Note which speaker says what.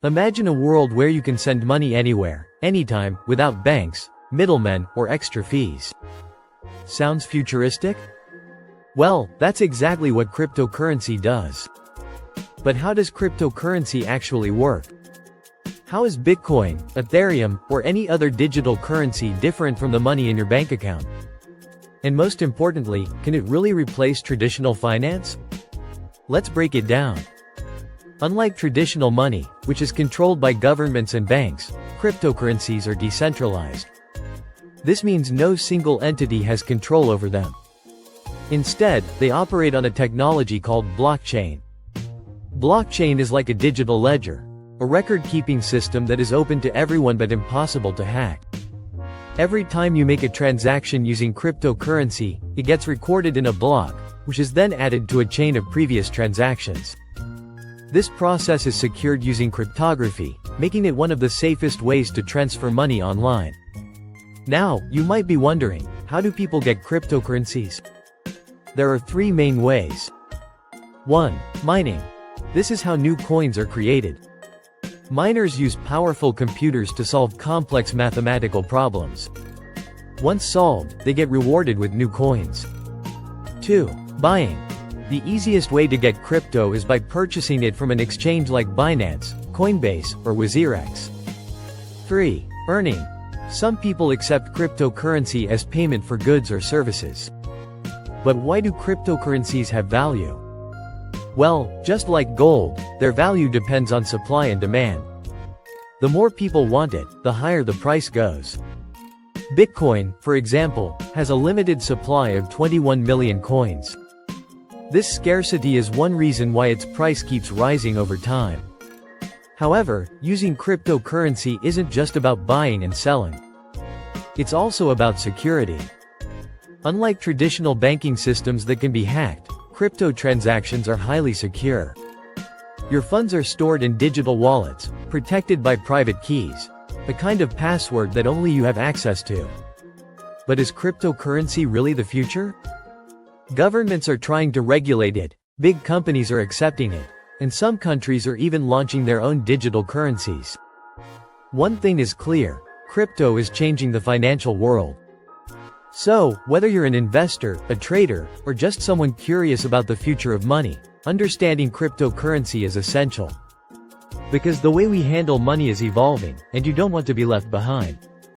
Speaker 1: Imagine a world where you can send money anywhere, anytime, without banks, middlemen, or extra fees. Sounds futuristic? Well, that's exactly what cryptocurrency does. But how does cryptocurrency actually work? How is Bitcoin, Ethereum, or any other digital currency different from the money in your bank account? And most importantly, can it really replace traditional finance? Let's break it down. Unlike traditional money, which is controlled by governments and banks, cryptocurrencies are decentralized. This means no single entity has control over them. Instead, they operate on a technology called blockchain. Blockchain is like a digital ledger, a record-keeping system that is open to everyone but impossible to hack. Every time you make a transaction using cryptocurrency, it gets recorded in a block, which is then added to a chain of previous transactions. This process is secured using cryptography, making it one of the safest ways to transfer money online. Now, you might be wondering, how do people get cryptocurrencies? There are three main ways. 1. Mining. This is how new coins are created. Miners use powerful computers to solve complex mathematical problems. Once solved, they get rewarded with new coins. 2. Buying. The easiest way to get crypto is by purchasing it from an exchange like Binance, Coinbase, or WazirX. 3. Earning. Some people accept cryptocurrency as payment for goods or services. But why do cryptocurrencies have value? Well, just like gold, their value depends on supply and demand. The more people want it, the higher the price goes. Bitcoin, for example, has a limited supply of 21 million coins. This scarcity is one reason why its price keeps rising over time. However, using cryptocurrency isn't just about buying and selling. It's also about security. Unlike traditional banking systems that can be hacked, crypto transactions are highly secure. Your funds are stored in digital wallets, protected by private keys, a kind of password that only you have access to. But is cryptocurrency really the future? Governments are trying to regulate it, big companies are accepting it, and some countries are even launching their own digital currencies. One thing is clear, crypto is changing the financial world. So, whether you're an investor, a trader, or just someone curious about the future of money, understanding cryptocurrency is essential. Because the way we handle money is evolving, and you don't want to be left behind.